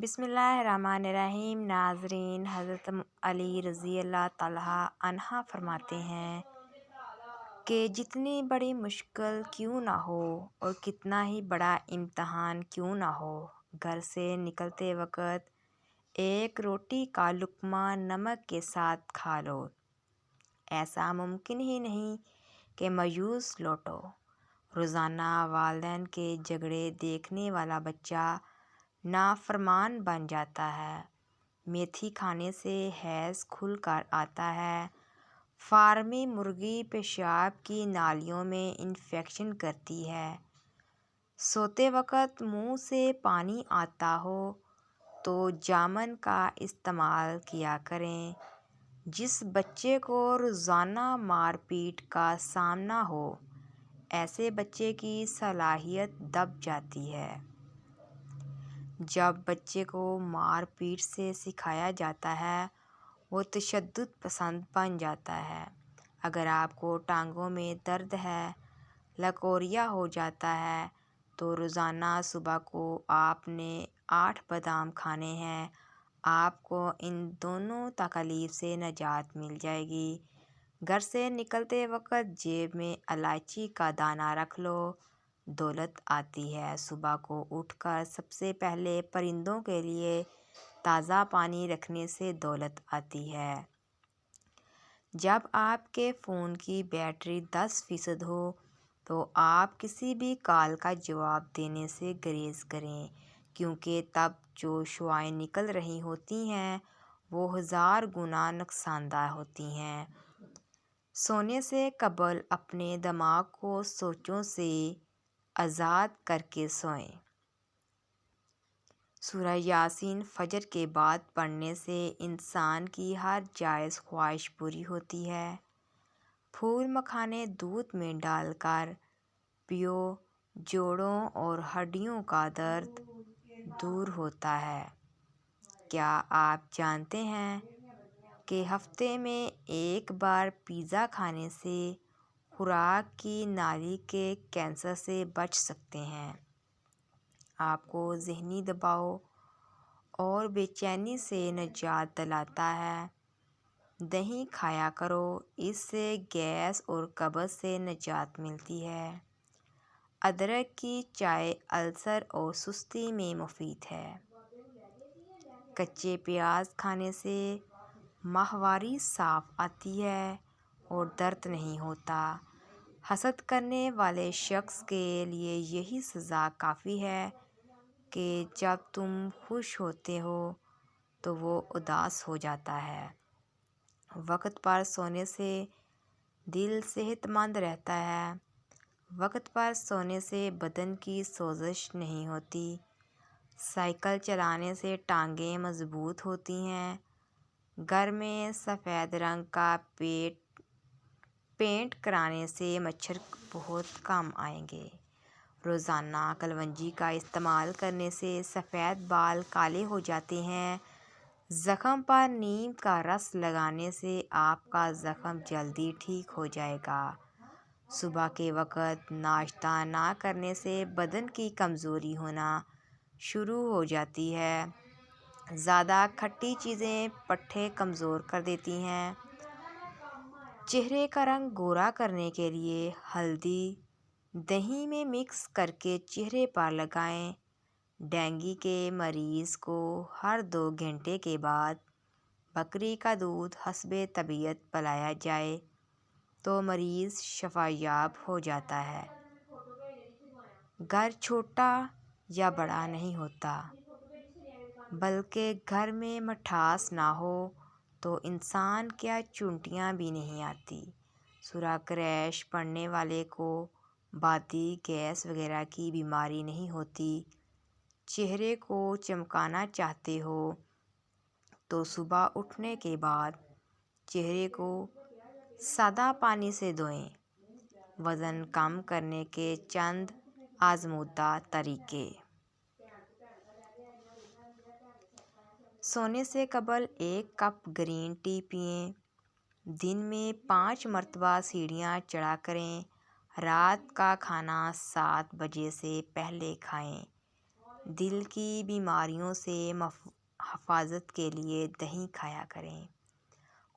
بسم اللہ الرحمن الرحیم۔ ناظرین، حضرت علی رضی اللہ تعالیٰ عنہ فرماتے ہیں کہ جتنی بڑی مشکل کیوں نہ ہو اور کتنا ہی بڑا امتحان کیوں نہ ہو، گھر سے نکلتے وقت ایک روٹی کا لقمہ نمک کے ساتھ کھا لو۔ ایسا ممکن ہی نہیں کہ مایوس لوٹو۔ روزانہ والدین کے جھگڑے دیکھنے والا بچہ نافرمان بن جاتا ہے۔ میتھی کھانے سے حیض کھل کر آتا ہے۔ فارمی مرغی پیشاب کی نالیوں میں انفیکشن کرتی ہے۔ سوتے وقت منہ سے پانی آتا ہو تو جامن کا استعمال کیا کریں۔ جس بچے کو روزانہ مار پیٹ کا سامنا ہو، ایسے بچے کی صلاحیت دب جاتی ہے۔ جب بچے کو مار پیٹ سے سکھایا جاتا ہے، وہ تشدد پسند بن جاتا ہے۔ اگر آپ کو ٹانگوں میں درد ہے، لکوریا ہو جاتا ہے، تو روزانہ صبح کو آپ نے 8 بادام کھانے ہیں۔ آپ کو ان دونوں تکالیف سے نجات مل جائے گی۔ گھر سے نکلتے وقت جیب میں الائچی کا دانہ رکھ لو، دولت آتی ہے۔ صبح کو اٹھ کر سب سے پہلے پرندوں کے لیے تازہ پانی رکھنے سے دولت آتی ہے۔ جب آپ کے فون کی بیٹری 10% ہو تو آپ کسی بھی کال کا جواب دینے سے گریز کریں، کیونکہ تب جو شعاعیں نکل رہی ہوتی ہیں وہ 1000 گنا نقصان دہ ہوتی ہیں۔ سونے سے قبل اپنے دماغ کو سوچوں سے آزاد کر کے سوئیں۔ سورہ یاسین فجر کے بعد پڑھنے سے انسان کی ہر جائز خواہش پوری ہوتی ہے۔ پھول مکھانے دودھ میں ڈال کر پیو، جوڑوں اور ہڈیوں کا درد دور ہوتا ہے۔ کیا آپ جانتے ہیں کہ ہفتے میں ایک بار پیزا کھانے سے خوراک کی نالی کے کینسر سے بچ سکتے ہیں؟ آپ کو ذہنی دباؤ اور بے چینی سے نجات دلاتا ہے۔ دہی کھایا کرو، اس سے گیس اور قبض سے نجات ملتی ہے۔ ادرک کی چائے السر اور سستی میں مفید ہے۔ کچے پیاز کھانے سے ماہواری صاف آتی ہے اور درد نہیں ہوتا۔ حسد کرنے والے شخص کے لیے یہی سزا کافی ہے کہ جب تم خوش ہوتے ہو تو وہ اداس ہو جاتا ہے۔ وقت پر سونے سے دل صحت مند رہتا ہے۔ وقت پر سونے سے بدن کی سوزش نہیں ہوتی۔ سائیکل چلانے سے ٹانگیں مضبوط ہوتی ہیں۔ گھر میں سفید رنگ کا پینٹ کرانے سے مچھر بہت کم آئیں گے۔ روزانہ کلونجی کا استعمال کرنے سے سفید بال کالے ہو جاتے ہیں۔ زخم پر نیم کا رس لگانے سے آپ کا زخم جلدی ٹھیک ہو جائے گا۔ صبح کے وقت ناشتہ نہ کرنے سے بدن کی کمزوری ہونا شروع ہو جاتی ہے۔ زیادہ کھٹی چیزیں پٹھے کمزور کر دیتی ہیں۔ چہرے کا رنگ گورا کرنے کے لیے ہلدی دہی میں مکس کرکے چہرے پر لگائیں۔ ڈینگی کے مریض کو ہر 2 گھنٹے کے بعد بکری کا دودھ حسب طبیعت پلایا جائے تو مریض شفا یاب ہو جاتا ہے۔ گھر چھوٹا یا بڑا نہیں ہوتا، بلکہ گھر میں مٹھاس نہ ہو تو انسان کیا چونٹیاں بھی نہیں آتی۔ سورہ قریش پڑھنے والے کو بادی، گیس وغیرہ کی بیماری نہیں ہوتی۔ چہرے کو چمکانا چاہتے ہو تو صبح اٹھنے کے بعد چہرے کو سادہ پانی سے دھوئیں۔ وزن کم کرنے کے چند آزمودہ طریقے۔ سونے سے قبل 1 کپ گرین ٹی پئیں۔ دن میں 5 مرتبہ سیڑھیاں چڑھا کریں۔ رات کا کھانا 7 بجے سے پہلے کھائیں۔ دل کی بیماریوں سے حفاظت کے لیے دہی کھایا کریں۔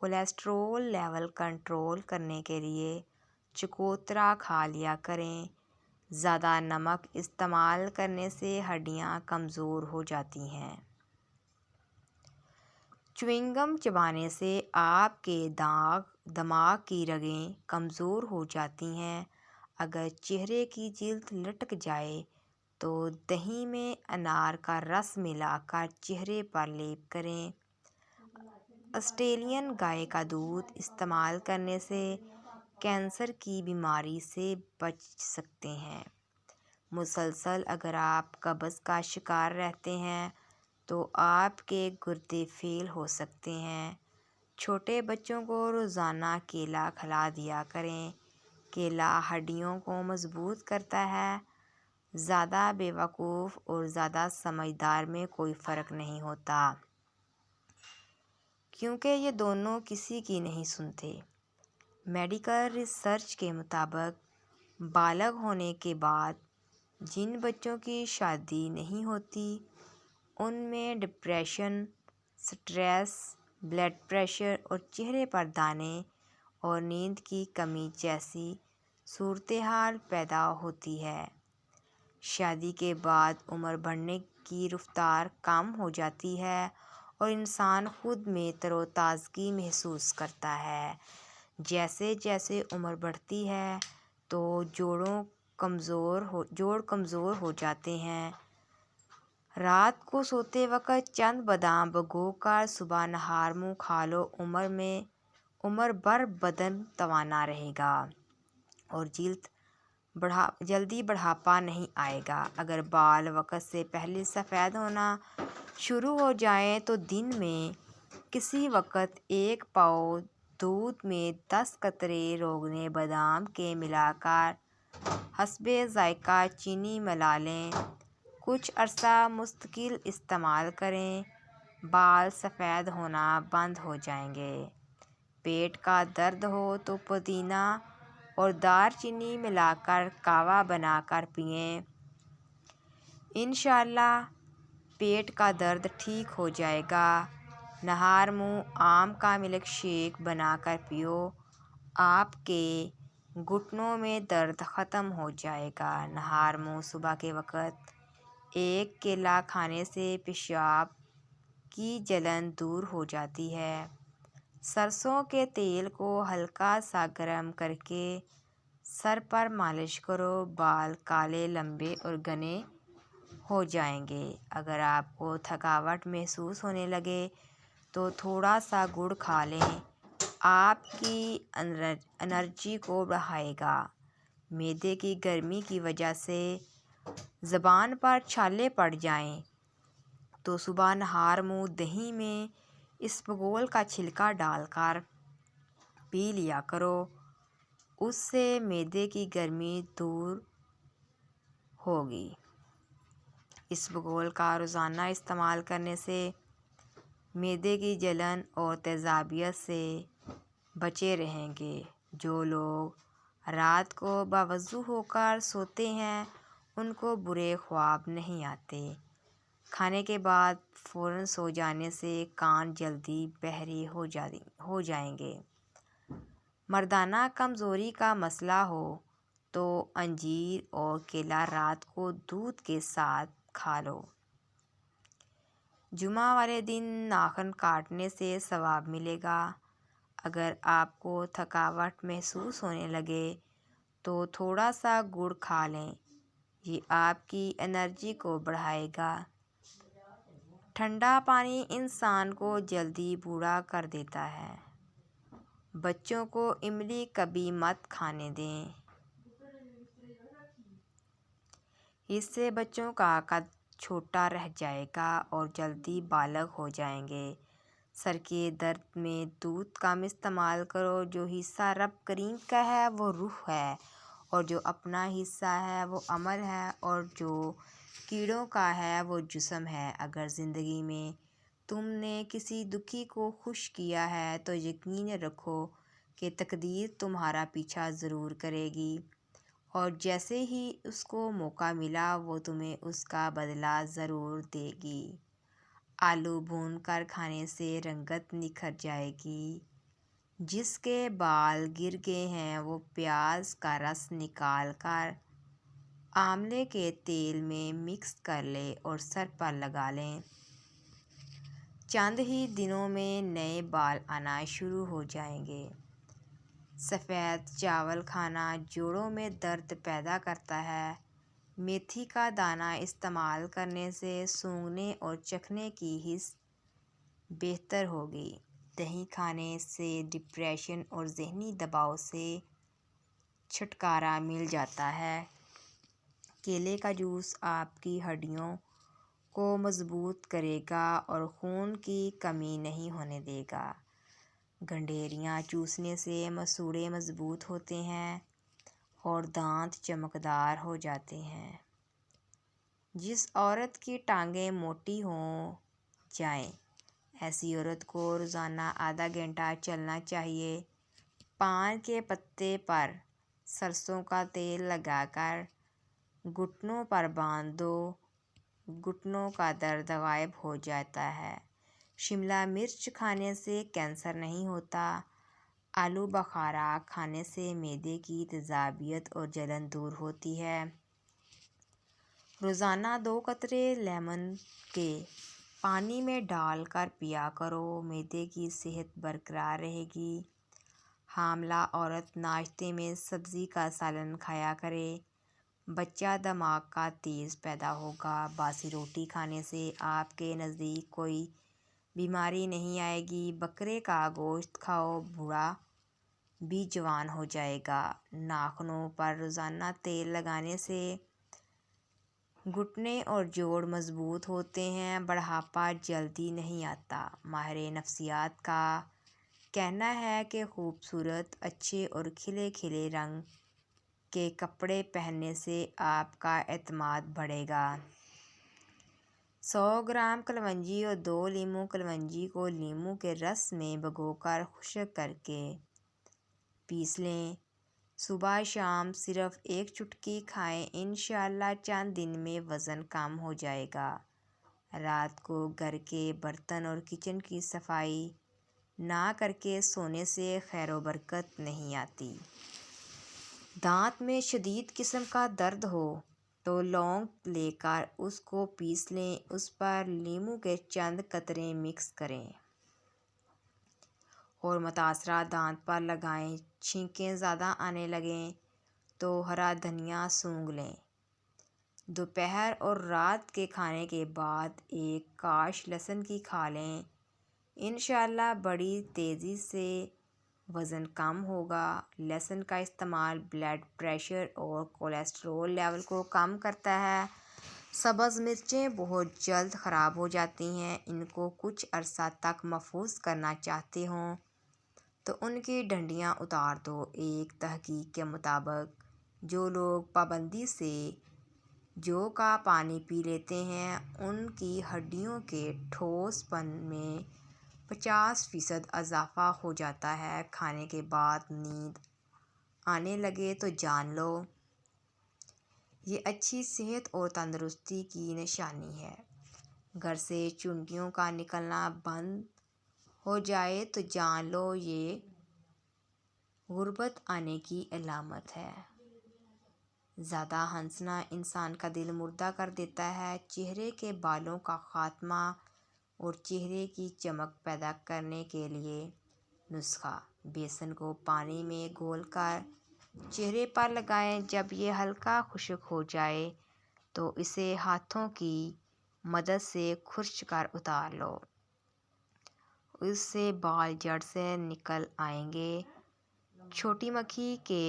کولیسٹرول لیول کنٹرول کرنے کے لیے چکوترا کھا لیا کریں۔ زیادہ نمک استعمال کرنے سے ہڈیاں کمزور ہو جاتی ہیں۔ چیونگ گم چبانے سے آپ کے دماغ کی رگیں کمزور ہو جاتی ہیں۔ اگر چہرے کی جلد لٹک جائے تو دہی میں انار کا رس ملا کر چہرے پر لیپ کریں۔ آسٹریلین گائے کا دودھ استعمال کرنے سے کینسر کی بیماری سے بچ سکتے ہیں۔ مسلسل اگر آپ قبض کا شکار رہتے ہیں تو آپ کے گردے فیل ہو سکتے ہیں۔ چھوٹے بچوں کو روزانہ کیلا کھلا دیا کریں۔ کیلا ہڈیوں کو مضبوط کرتا ہے۔ زیادہ بیوقوف اور زیادہ سمجھدار میں کوئی فرق نہیں ہوتا، کیونکہ یہ دونوں کسی کی نہیں سنتے۔ میڈیکل ریسرچ کے مطابق بالغ ہونے کے بعد جن بچوں کی شادی نہیں ہوتی ان میں ڈپریشن، سٹریس، بلڈ پریشر اور چہرے پر دانے اور نیند کی کمی جیسی صورتحال پیدا ہوتی ہے۔ شادی کے بعد عمر بڑھنے کی رفتار کم ہو جاتی ہے اور انسان خود میں تر و تازگی محسوس کرتا ہے۔ جیسے جیسے عمر بڑھتی ہے تو جوڑ کمزور ہو جاتے ہیں۔ رات کو سوتے وقت چند بادام بھگو کر صبح نہار منہ کھا لو، عمر بھر بدن توانا رہے گا اور جلدی بڑھاپا نہیں آئے گا۔ اگر بال وقت سے پہلے سفید ہونا شروع ہو جائیں تو دن میں کسی وقت ایک پاؤ دودھ میں 10 قطرے روغن بادام کے ملا کر حسب ذائقہ چینی ملا لیں۔ کچھ عرصہ مستقل استعمال کریں، بال سفید ہونا بند ہو جائیں گے۔ پیٹ کا درد ہو تو پودینہ اور دار چینی ملا کر کہوہ بنا کر پئیں۔ انشاءاللہ پیٹ کا درد ٹھیک ہو جائے گا۔ نہار منہ آم کا ملک شیک بنا کر پیو، آپ کے گھٹنوں میں درد ختم ہو جائے گا۔ نہار منہ صبح کے وقت ایک کیلا کھانے سے پیشاب کی جلن دور ہو جاتی ہے۔ سرسوں کے تیل کو ہلکا سا گرم کر کے سر پر مالش کرو، بال کالے، لمبے اور گھنے ہو جائیں گے۔ اگر آپ کو تھکاوٹ محسوس ہونے لگے تو تھوڑا سا گڑ کھا لیں، آپ کی انرجی کو بڑھائے گا۔ معدے کی گرمی کی وجہ سے زبان پر چھالے پڑ جائیں تو صبح نہار منہ دہی میں اسبگول کا چھلکا ڈال کر پی لیا کرو، اس سے معدے کی گرمی دور ہوگی۔ اسبگول کا روزانہ استعمال کرنے سے معدے کی جلن اور تیزابیت سے بچے رہیں گے۔ جو لوگ رات کو باوضو ہو کر سوتے ہیں ان کو برے خواب نہیں آتے۔ کھانے کے بعد فوراً سو جانے سے کان جلدی بہرے ہو جائیں گے۔ مردانہ کمزوری کا مسئلہ ہو تو انجیر اور کیلا رات کو دودھ کے ساتھ کھا لو۔ جمعہ والے دن ناخن کاٹنے سے ثواب ملے گا۔ اگر آپ کو تھکاوٹ محسوس ہونے لگے تو تھوڑا سا گڑ کھا لیں، یہ آپ کی انرجی کو بڑھائے گا۔ ٹھنڈا پانی انسان کو جلدی بوڑھا کر دیتا ہے۔ بچوں کو املی کبھی مت کھانے دیں، اس سے بچوں کا قد چھوٹا رہ جائے گا اور جلدی بالغ ہو جائیں گے۔ سر کے درد میں دودھ کم استعمال کرو۔ جو حصہ رب کریم کا ہے وہ روح ہے اور جو اپنا حصہ ہے وہ عمل ہے اور جو کیڑوں کا ہے وہ جسم ہے۔ اگر زندگی میں تم نے کسی دکھی کو خوش کیا ہے تو یقین رکھو کہ تقدیر تمہارا پیچھا ضرور کرے گی اور جیسے ہی اس کو موقع ملا وہ تمہیں اس کا بدلہ ضرور دے گی۔ آلو بھون کر کھانے سے رنگت نکھر جائے گی۔ جس کے بال گر گئے ہیں وہ پیاز کا رس نکال کر آملے کے تیل میں مکس کر لے اور سر پر لگا لیں۔ چند ہی دنوں میں نئے بال آنا شروع ہو جائیں گے۔ سفید چاول کھانا جوڑوں میں درد پیدا کرتا ہے۔ میتھی کا دانہ استعمال کرنے سے سونگھنے اور چکھنے کی حس بہتر ہوگی۔ دہی کھانے سے ڈپریشن اور ذہنی دباؤ سے چھٹکارا مل جاتا ہے۔ کیلے کا جوس آپ کی ہڈیوں کو مضبوط کرے گا اور خون کی کمی نہیں ہونے دے گا۔ گنڈیریاں چوسنے سے مسوڑھے مضبوط ہوتے ہیں اور دانت چمکدار ہو جاتے ہیں۔ جس عورت کی ٹانگیں موٹی ہو جائیں ایسی عورت کو روزانہ آدھا گھنٹہ چلنا چاہیے۔ پان کے پتے پر سرسوں کا تیل لگا کر گھٹنوں پر باندھ دو، گھٹنوں کا درد غائب ہو جاتا ہے۔ شملہ مرچ کھانے سے کینسر نہیں ہوتا۔ آلو بخارا کھانے سے معدے کی تیزابیت اور جلن دور ہوتی ہے۔ روزانہ 2 قطرے لیمن کے پانی میں ڈال کر پیا کرو، معدے کی صحت برقرار رہے گی۔ حاملہ عورت ناشتے میں سبزی کا سالن کھایا کرے، بچہ دماغ کا تیز پیدا ہوگا۔ باسی روٹی کھانے سے آپ کے نزدیک کوئی بیماری نہیں آئے گی۔ بکرے کا گوشت کھاؤ، بوڑھا بھی جوان ہو جائے گا۔ ناخنوں پر روزانہ تیل لگانے سے گھٹنے اور جوڑ مضبوط ہوتے ہیں، بڑھاپا جلدی نہیں آتا۔ ماہر نفسیات کا کہنا ہے کہ خوبصورت، اچھے اور کھلے کھلے رنگ کے کپڑے پہننے سے آپ کا اعتماد بڑھے گا۔ 100 گرام کلونجی اور 2 لیموں کلونجی کو لیموں کے رس میں بھگو کر خشک کر کے پیس لیں۔ صبح شام صرف 1 چٹکی کھائیں، انشاءاللہ چند دن میں وزن کم ہو جائے گا۔ رات کو گھر کے برتن اور کچن کی صفائی نہ کر کے سونے سے خیر و برکت نہیں آتی۔ دانت میں شدید قسم کا درد ہو تو لونگ لے کر اس کو پیس لیں، اس پر لیموں کے چند قطرے مکس کریں اور متاثرہ دانت پر لگائیں۔ چھینکیں زیادہ آنے لگیں تو ہرا دھنیا سونگھ لیں۔ دوپہر اور رات کے کھانے کے بعد 1 قاش لہسن کی کھا لیں، انشاءاللہ بڑی تیزی سے وزن کم ہوگا۔ لہسن کا استعمال بلڈ پریشر اور کولیسٹرول لیول کو کم کرتا ہے۔ سبز مرچیں بہت جلد خراب ہو جاتی ہیں، ان کو کچھ عرصہ تک محفوظ کرنا چاہتے ہو تو ان کی ڈنڈیاں اتار دو۔ ایک تحقیق کے مطابق جو لوگ پابندی سے جو کا پانی پی لیتے ہیں ان کی ہڈیوں کے ٹھوس پن میں 50% اضافہ ہو جاتا ہے۔ کھانے کے بعد نیند آنے لگے تو جان لو یہ اچھی صحت اور تندرستی کی نشانی ہے۔ گھر سے چینٹیوں کا نکلنا بند ہو جائے تو جان لو یہ غربت آنے کی علامت ہے۔ زیادہ ہنسنا انسان کا دل مردہ کر دیتا ہے۔ چہرے کے بالوں کا خاتمہ اور چہرے کی چمک پیدا کرنے کے لیے نسخہ: بیسن کو پانی میں گھول کر چہرے پر لگائیں، جب یہ ہلکا خشک ہو جائے تو اسے ہاتھوں کی مدد سے کھرچ کر اتار لو، اس سے بال جڑ سے نکل آئیں گے۔ چھوٹی مکھی کے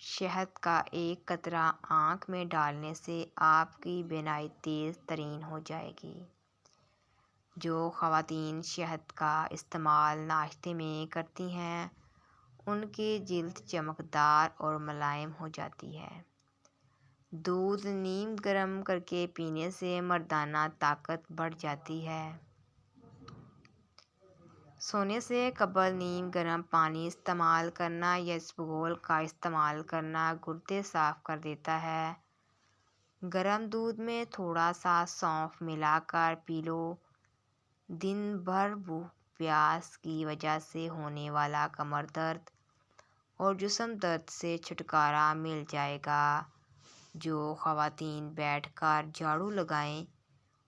شہد کا 1 قطرہ آنکھ میں ڈالنے سے آپ کی بینائی تیز ترین ہو جائے گی۔ جو خواتین شہد کا استعمال ناشتے میں کرتی ہیں ان کی جلد چمکدار اور ملائم ہو جاتی ہے۔ دودھ نیم گرم کرکے پینے سے مردانہ طاقت بڑھ جاتی ہے۔ سونے سے قبل نیم گرم پانی استعمال کرنا یا اسبگول کا استعمال کرنا گردے صاف کر دیتا ہے۔ گرم دودھ میں تھوڑا سا سونف ملا کر پی لو۔ دن بھر بھوک پیاس کی وجہ سے ہونے والا کمر درد اور جسم درد سے چھٹکارا مل جائے گا۔ جو خواتین بیٹھ کر جھاڑو لگائیں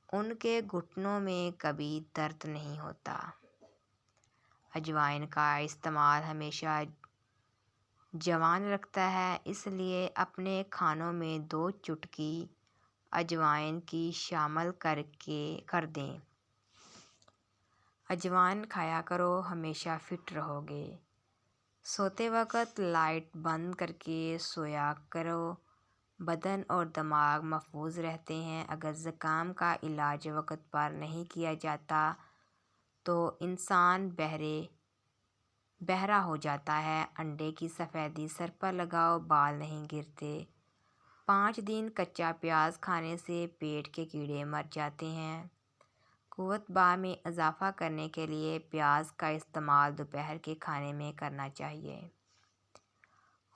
ان کے گھٹنوں میں کبھی درد نہیں ہوتا۔ اجوائن کا استعمال ہمیشہ جوان رکھتا ہے، اس لیے اپنے کھانوں میں 2 چٹکی اجوائن کی شامل کر دیں۔ اجوائن کھایا کرو، ہمیشہ فٹ رہو گے۔ سوتے وقت لائٹ بند کر کے سویا کرو، بدن اور دماغ محفوظ رہتے ہیں۔ اگر زکام کا علاج وقت پر نہیں کیا جاتا تو انسان بہرا ہو جاتا ہے۔ انڈے کی سفیدی سر پر لگاؤ، بال نہیں گرتے۔ 5 دن کچا پیاز کھانے سے پیٹ کے کیڑے مر جاتے ہیں۔ قوت بہ میں اضافہ کرنے کے لیے پیاز کا استعمال دوپہر کے کھانے میں کرنا چاہیے۔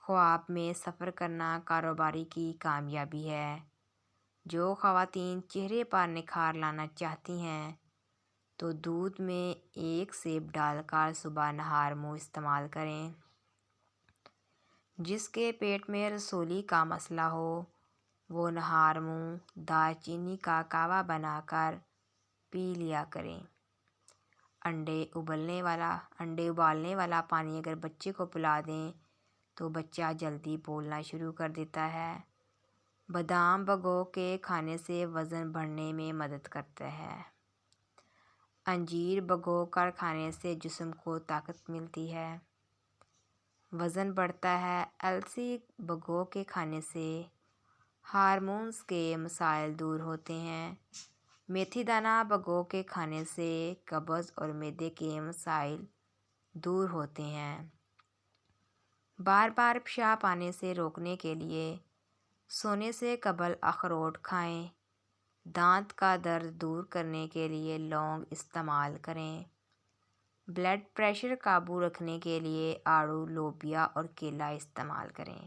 خواب میں سفر کرنا کاروباری کی کامیابی ہے۔ جو خواتین چہرے پر نکھار لانا چاہتی ہیں تو دودھ میں 1 سیب ڈال کر صبح نہار منہ استعمال کریں۔ جس کے پیٹ میں رسولی کا مسئلہ ہو وہ نہار منہ دار چینی کا کہوہ بنا کر پی لیا کریں۔ انڈے ابالنے والا پانی اگر بچے کو پلا دیں تو بچہ جلدی بولنا شروع کر دیتا ہے۔ بادام بھگو کے کھانے سے وزن بڑھنے میں مدد کرتا ہے۔ انجیر بھگو کر کھانے سے جسم کو طاقت ملتی ہے، وزن بڑھتا ہے۔ السی بھگو کے کھانے سے ہارمونز کے مسائل دور ہوتے ہیں۔ میتھی دانہ بھگو کے کھانے سے قبض اور معدے کے مسائل دور ہوتے ہیں۔ بار بار پیشاب آنے سے روکنے کے لیے سونے سے قبل اخروٹ کھائیں۔ دانت کا درد دور کرنے کے لیے لونگ استعمال کریں۔ بلڈ پریشر قابو رکھنے کے لیے آڑو، لوبیا اور کیلا استعمال کریں۔